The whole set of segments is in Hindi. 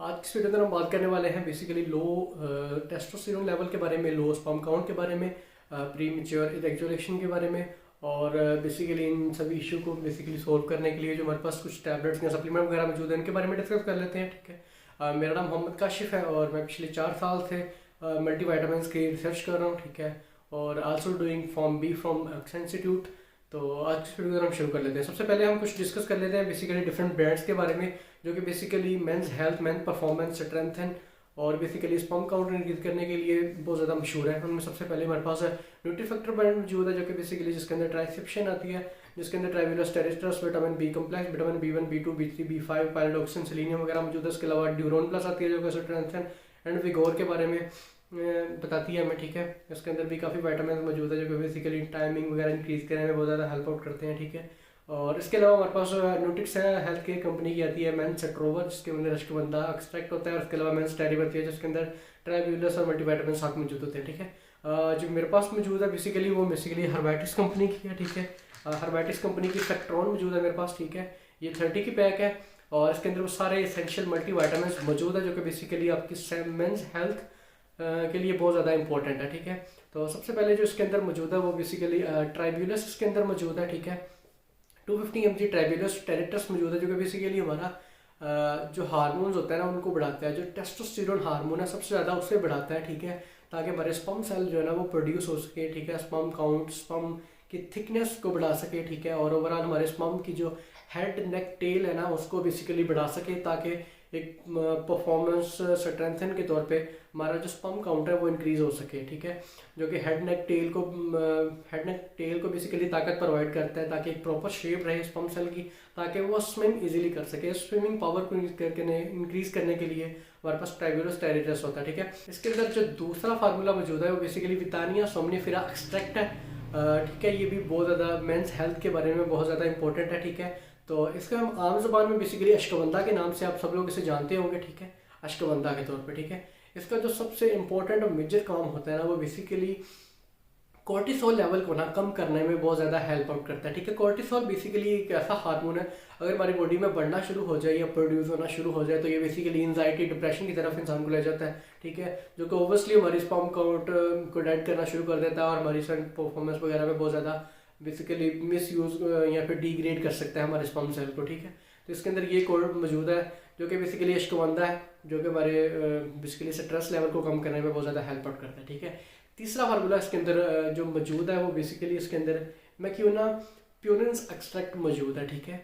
आज की इस वीडियो में हम बात करने वाले हैं बेसिकली लो टेस्टोस्टेरोन लेवल के बारे में, लो स्पर्म काउंट के बारे में, प्री मैच्योर इजैक्यूलेशन के बारे में। और बेसिकली इन सभी इशू को बेसिकली सोल्व करने के लिए जो हमारे पास कुछ टैबलेट्स या सप्लीमेंट वगैरह मौजूद है इनके बारे में डिस्कस कर लेते हैं। ठीक है। मेरा नाम मोहम्मद काशिफ है और मैं पिछले 4 साल से मल्टी वाइटामिन की रिसर्च कर रहा हूँ। ठीक है। और also doing form B from institute. तो आज की वीडियो हम शुरू कर लेते हैं। सबसे पहले हम कुछ डिस्कस कर लेते हैं बेसिकली डिफरेंट ब्रांड्स के बारे में, जो कि basically men's health, men's performance strengthen और बेसिकली स्पर्म काउंट इंक्रीज करने के लिए बहुत ज़्यादा मशहूर है। उनमें सबसे पहले हमारे पास न्यूट्रीफैक्टर ब्रांड मौजूद है, जो कि बेसिकली जिसके अंदर ट्राइसेप्शन आती है, जिसके अंदर tribulus terrestris, vitamin B complex, vitamin B1, B2, B3, B5, pyridoxine, selenium वगैरह मौजूद है। उसके अलावा ड्यूरोन प्लस आती है, जो कि स्ट्रेंथन एंड विगोर के बारे में बताती है हमें। ठीक है। इसके अंदर भी काफ़ी विटामिन मौजूद है, जो कि बेसिकली टाइमिंग वगैरह इंक्रीज करने में बहुत ज़्यादा हेल्प आउट करते हैं। ठीक है। और इसके अलावा हमारे पास न्यूट्रिक्स हेल्थ केयर कंपनी की आती है मेंस सेट्रोवर, जिसके अंदर अश्वगंधा एक्सट्रैक्ट होता है। और इसके अलावा मेंस टेरी आती है, जिसके अंदर ट्राइब्यूलस और मल्टीविटामिन साथ मौजूद होते हैं। ठीक है। जो मेरे पास मौजूद है बेसिकली वो हर्बैटिस कंपनी की है। ठीक है। हर्बैटिस कंपनी की सेक्ट्रॉन मौजूद है मेरे पास। ठीक है। ये 30 की पैक है और इसके अंदर वो सारे एसेंशियल मल्टीविटामिन मौजूद है, जो कि बेसिकली आपकी मेंस हेल्थ के लिए बहुत ज़्यादा इंपॉर्टेंट है। ठीक है। तो सबसे पहले जो इसके अंदर मौजूद है वो बेसिकली ट्राइब्यूलस इसके अंदर मौजूद है। ठीक है। 250 mg ट्राइब्यूलस टेरेट्रस मौजूद है, जो कि बेसिकली हमारा जो हार्मोन्स होता है ना उनको बढ़ाता है। जो टेस्टोस्टेरोन हार्मोन है सबसे ज़्यादा उससे बढ़ाता है। ठीक है। ताकि हमारे स्पर्म सेल जो है ना वो प्रोड्यूस हो सके। ठीक है। स्पर्म काउंट, स्पर्म की थिकनेस को बढ़ा सके। ठीक है। और ओवरऑल हमारे स्पर्म की जो हेड नेक टेल है ना उसको बेसिकली बढ़ा सके, ताकि एक परफॉर्मेंस स्ट्रेंथन के तौर पे हमारा जो स्पर्म काउंट है वो इंक्रीज हो सके। ठीक है। जो कि हेड नेक टेल को बेसिकली ताकत प्रोवाइड करता है, ताकि एक प्रॉपर शेप रहे स्पर्म सेल की, ताकि वो स्विम इजीली कर सके। स्विमिंग पावर को इंक्रीज करने के लिए हमारे पास ट्राइब्यूलस टेरेट्रस होता है। ठीक है। इसके अंदर जो दूसरा फार्मूला मौजूद है वो बेसिकली विटानिया सोमनिफेरा एक्सट्रैक्ट है। ठीक है। ये भी बहुत ज़्यादा मेंस हेल्थ के बारे में बहुत ज़्यादा इंपॉर्टेंट है। ठीक है। तो इसका हम आम जुबान में बेसिकली अश्वगंधा के नाम से आप सब लोग इसे जानते होंगे। ठीक है। अश्वगंधा के तौर पे। ठीक है। इसका जो सबसे इंपॉर्टेंट और मेजर काम होता है ना वो बेसिकली कॉर्टिसोल लेवल को ना कम करने में बहुत ज़्यादा हेल्प आउट करता है। ठीक है। कॉर्टिसोल बेसिकली एक ऐसा हार्मोन है, अगर हमारी बॉडी में बढ़ना शुरू हो जाए या प्रोड्यूस होना शुरू हो जाए तो ये बेसिकली एंजाइटी, डिप्रेशन की तरफ इंसान को ले जाता है। ठीक है। जो कि ओब्वियसली हमारी स्पर्म काउंट को डेड करना शुरू कर देता है और हमारी परफॉर्मेंस वगैरह में बहुत ज़्यादा बेसिकली मिस यूज या फिर डिग्रेड कर सकता है हमारे स्पर्म सेल को। ठीक है। तो इसके अंदर ये कोड मौजूद है, जो कि बेसिकली अश्वगंधा है, जो कि हमारे बेसिकली स्ट्रेस लेवल को कम करने में बहुत ज़्यादा हेल्प आउट करता है। ठीक है। तीसरा फार्मूला इसके अंदर जो मौजूद है वो बेसिकली इसके अंदर मैक्यूना प्योरेंस एक्सट्रैक्ट मौजूद है। ठीक है।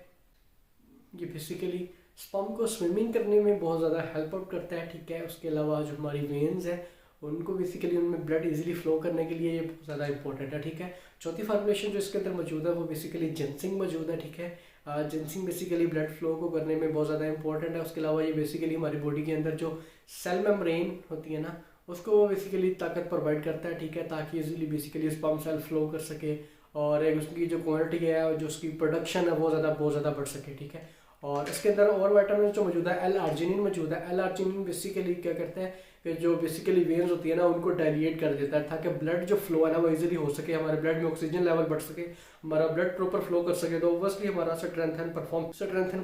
ये बेसिकली स्पर्म को स्विमिंग करने में बहुत ज़्यादा हेल्प आउट करता है। ठीक है। उसके अलावा जो हमारी वेन्स है उनको बेसिकली उनमें ब्लड इजीली फ्लो करने के लिए ये बहुत ज़्यादा इंपॉर्टेंट है। ठीक है। चौथी फार्मुलेशन जो इसके अंदर मौजूद है वो बेसिकली जिनसिंग मौजूद है। ठीक है। जिनसिंग बेसिकली ब्लड फ्लो को करने में बहुत ज़्यादा इंपॉर्टेंट है। उसके अलावा ये बेसिकली हमारी बॉडी के अंदर जो सेल मेम्ब्रेन होती है ना उसको बेसिकली ताकत प्रोवाइड करता है। ठीक है। ताकि easily basically sperm cell flow कर सके और एक उसकी जो क्वांटिटी है और जो उसकी प्रोडक्शन है वो बहुत ज़्यादा बढ़ सके। ठीक है। और इसके अंदर और विटामिन जो मौजूद है, एल आर्जिनिन मौजूद है। एल आर्जिनिन बेसिकली क्या करता है कि जो बेसिकली वेन्स होती है ना उनको डायलिएट कर देता है, ताकि ब्लड जो फ्लो है ना वो इजीली हो सके, हमारे ब्लड में ऑक्सीजन लेवल बढ़ सके, हमारा ब्लड प्रॉपर फ्लो कर सके। तो ओब्वियसली हमारा स्ट्रेंथन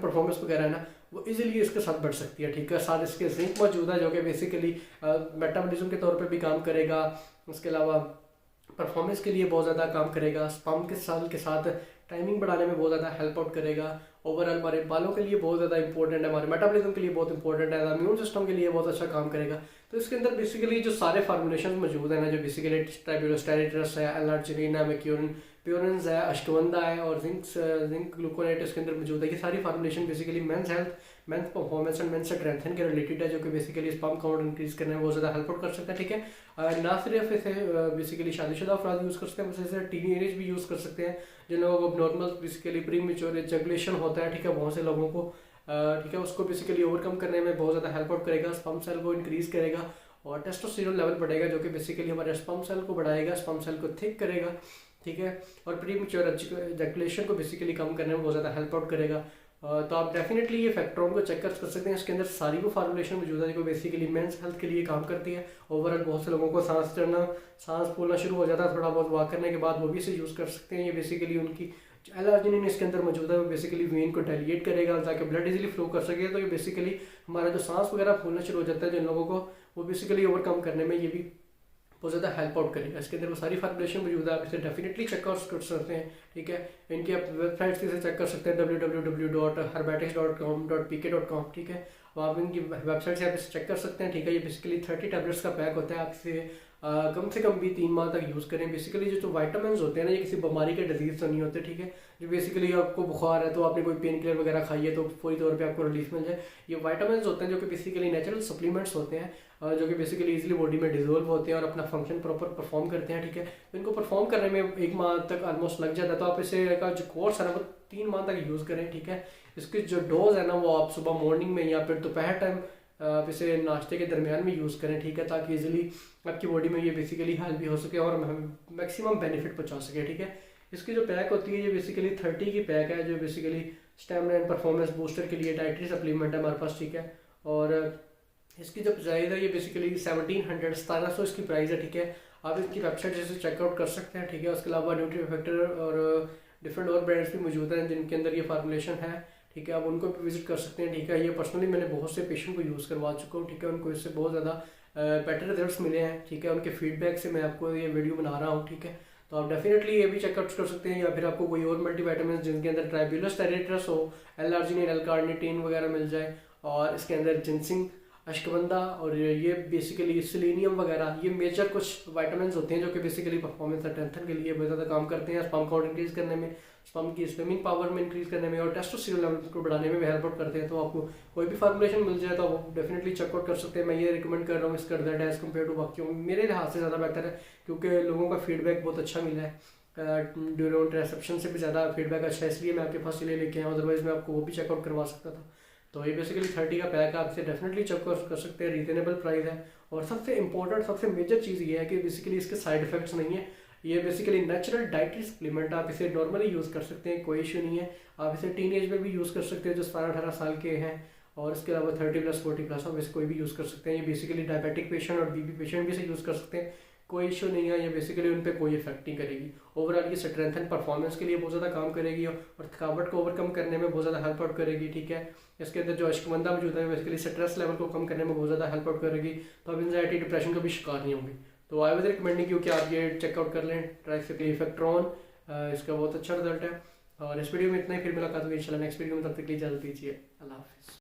परफॉर्मेंस वगैरह है ना वो इजीली इसके साथ बढ़ सकती है। ठीक है। साथ इसके जिंक मौजूद है, जो कि बेसिकली मेटाबॉलिज्म के तौर पे भी काम करेगा। उसके अलावा परफॉर्मेंस के लिए बहुत ज़्यादा काम करेगा। स्पर्म के साथ टाइमिंग बढ़ाने में बहुत ज़्यादा हेल्प आउट करेगा। ओवरऑल हमारे बालों के लिए बहुत ज़्यादा इंपॉर्टेंट है, हमारे मेटाबॉलिज्म के लिए बहुत इंपॉर्टेंट है, इम्यून सिस्टम के लिए बहुत अच्छा काम करेगा। तो इसके अंदर बेसिकली जो सारे फार्मुलेशन मौजूद है ना, जो बेसिकली ट्राइब्यूलस टेरेट्रस है, एल आर्जिनिन है, मैक्यूरिन प्योरेंस है, अश्वगंधा है और जिंक ग्लूकोनेट इसके अंदर मौजूद है। ये सारी formulation basically men's health, men's performance and men's strengthen के रिलेटेड है, जो कि बेसिकली स्पर्म काउंट इंक्रीज करने में बहुत ज़्यादा हेल्प आउट कर सकता है। ठीक है। ना सिर्फ इसे बेसिकली शादीशुदा अफराद यूज़ कर सकते हैं, बस इसे टीनेज भी यूज़ कर सकते हैं, जिन लोगों को normal basically pre mature ejaculation होता है। ठीक है। बहुत से लोगों को ठीक है उसको बेसिकली ओवरकम करने में बहुत ज़्यादा हेल्प आउट करेगा। स्पर्म सेल को इंक्रीज करेगा और टेस्टोस्टेरोन लेवल बढ़ेगा, जो कि बेसिकली हमारे स्पर्म सेल को बढ़ाएगा, स्पर्म सेल को थिक करेगा। ठीक है। और प्री मेच्योर इजैक्यूलेशन को बेसिकली कम करने में बहुत ज़्यादा हेल्प आउट करेगा। तो आप डेफिनेटली ये फैक्टरों को चेक कर सकते हैं। इसके अंदर सारी वो फार्मुलेशन मौजूद है जो बेसिकली मेंस हेल्थ के लिए काम करती है। ओवरऑल बहुत से लोगों को सांस फूलना शुरू हो जाता है, थोड़ा बहुत वॉक करने के बाद वो भी इसे यूज़ कर सकते हैं। ये बेसिकली उनकी L-arginine इसके अंदर मौजूद है, वो बेसिकली वेन को डायलेट करेगा ताकि ब्लड इजीली फ्लो कर सके। तो ये बेसिकली हमारा जो सांस वगैरह फूलना शुरू हो जाता है जिन लोगों को, वो बेसिकली ओवरकम करने में ये भी बहुत ज़्यादा हेल्प आउट करेगा। इसके अंदर वो सारी फार्मुलेशन मौजूद है, आप इसे डेफिनेटली चेकआउट कर सकते हैं, ठीक है। इनकी आप वेबसाइट से चेक कर सकते हैं www.herbatics.com.pk.com, ठीक है। आप इनकी वेबसाइट से आप इसे चेक कर सकते हैं, ठीक है। ये बेसिकली 30 टैबलेट्स का पैक होता है, आप इसे कम से कम भी 3 माह तक यूज़ करें। बेसिकली जो वाइटामिन होते हैं ना, ये किसी बीमारी के डिजीज़ तो नहीं होते, ठीक है। जो बेसिकली आपको बुखार है तो आपने कोई पेन किलर वगैरह खाई है तो फौरी तौर पे आपको रिलीफ मिल जाए। ये वाइटामिन होते हैं जो कि बेसिकली नेचुरल सप्लीमेंट्स होते हैं, जो कि बेसिकली इजीली बॉडी में डिजोल्व होते हैं और अपना फंक्शन प्रॉपर परफॉर्म करते हैं, ठीक है। तो इनको परफॉर्म करने में 1 माह तक ऑलमोस्ट लग जाता है। तो आप इसे का जो कोर्स है ना वो 3 माह तक यूज़ करें, ठीक है। इसकी जो डोज है ना वो आप सुबह मॉर्निंग में या फिर दोपहर टाइम आप इसे नाश्ते के दरमियान में यूज़ करें, ठीक है, ताकि इजीली आपकी बॉडी में ये बेसिकली हेल्प भी हो सके और मैक्सिमम बेनिफिट पहुंचा सके, ठीक है। इसकी जो पैक होती है ये बेसिकली 30 की पैक है, जो basically stamina and performance booster के लिए डाइटरी सप्लीमेंट है हमारे पास, ठीक है। और इसकी जो प्राइस है ये बेसिकली 1700 इसकी प्राइस है, ठीक है। आप इसकी वेबसाइट जैसे चेकआउट कर सकते हैं, ठीक है। उसके अलावा न्यूट्री फैक्टर और डिफरेंट और ब्रांड्स भी मौजूद हैं जिनके अंदर ये फार्मूलेशन है, ठीक है। आप उनको भी विजिट कर सकते हैं, ठीक है। ये पर्सनली मैंने बहुत से पेशेंट को यूज़ करवा चुका हूँ, ठीक है। उनको इससे बहुत ज़्यादा बेटर रिजल्ट्स मिले हैं, ठीक है। उनके फीडबैक से मैं आपको ये वीडियो बना रहा हूँ, ठीक है। तो आप डेफिनेटली ये भी चेकआउट कर सकते हैं, या फिर आपको कोई और मल्टीविटामिन जिनके अंदर ट्राइब्यूलस टेरेट्रस हो, L-arginine, L-carnitine वगैरह मिल जाए, और इसके अंदर जिंसिंग, अश्वगंधा और ये बेसिकली सेलेनियम वगैरह, ये मेजर कुछ विटामिन होते हैं जो कि बेसिकली परफॉर्मेंस स्ट्रेंथन के लिए बहुत ज़्यादा काम करते हैं, स्पर्म काउंट इंक्रीज करने में, स्पर्म की स्विमिंग पावर में इंक्रीज करने में और टेस्टोस्टेरोन लेवल को बढ़ाने में भी हेल्प आउट करते हैं। तो आपको कोई भी फार्मुलेशन मिल जाए तो आप डेफिनेटली चेकआउट कर सकते हैं। मैं ये रिकमेंड कर रहा हूँ इसका रिजल्ट एज कम्पेयर टू बाकी मेरे लिहाज से ज़्यादा बेहतर है, क्योंकि लोगों का फीडबैक बहुत अच्छा मिला है। ड्यूरिंग रिसेप्शन से भी ज़्यादा फीडबैक अच्छा है, इसलिए मैं आपके पास ये लेके आया, अदरवाइज मैं आपको वो भी चेकआउट करवा सकता था। तो ये बेसिकली 30 का पैक है, आप इसे डेफिनेटली चेकआउट कर सकते हैं, रीजनेबल प्राइस है। और सबसे इंपॉर्टेंट सबसे मेजर चीज़ ये है कि बेसिकली इसके साइड इफेक्ट्स नहीं है। ये बेसिकली नेचुरल डाइटरी सप्लीमेंट, आप इसे नॉर्मली यूज़ कर सकते हैं, कोई इशू नहीं है। आप इसे टीन एज में भी यूज़ कर सकते हैं जो 17-18 साल के हैं, और इसके अलावा 30+, 40+, आप इसे कोई भी यूज़ कर सकते हैं। ये बेसिकली डायबिटिक पेशेंट और बीपी पेशेंट भी इसे यूज़ कर सकते हैं, कोई इशू नहीं है। ये बेसिकली उन पर कोई इफेक्ट नहीं करेगी। ओवरऑल ये स्ट्रेंथ एंड परफॉर्मेंस के लिए बहुत ज़्यादा काम करेगी और थकावट को ओवरकम करने में बहुत ज़्यादा हेल्प आउट करेगी, ठीक है। इसके अंदर जो अश्वगंधा मौजूद है बेसिकली स्ट्रेस लेवल को कम करने में बहुत ज़्यादा हेल्प आउट करेगी, तो आप एंजाइटी डिप्रेशन का भी शिकार नहीं होंगे। तो आई वुड रिकमेंडिंग यू कि आप ये चेकआउट कर लें, ट्राइसिक्लिफेक्ट्रॉन, इसका बहुत अच्छा रिजल्ट है। और इस वीडियो में इतना ही, फिर मुलाकात होगी इंशाल्लाह नेक्स्ट वीडियो में, तब तक के लिए इजाज़त दीजिए, अल्लाह हाफिज़।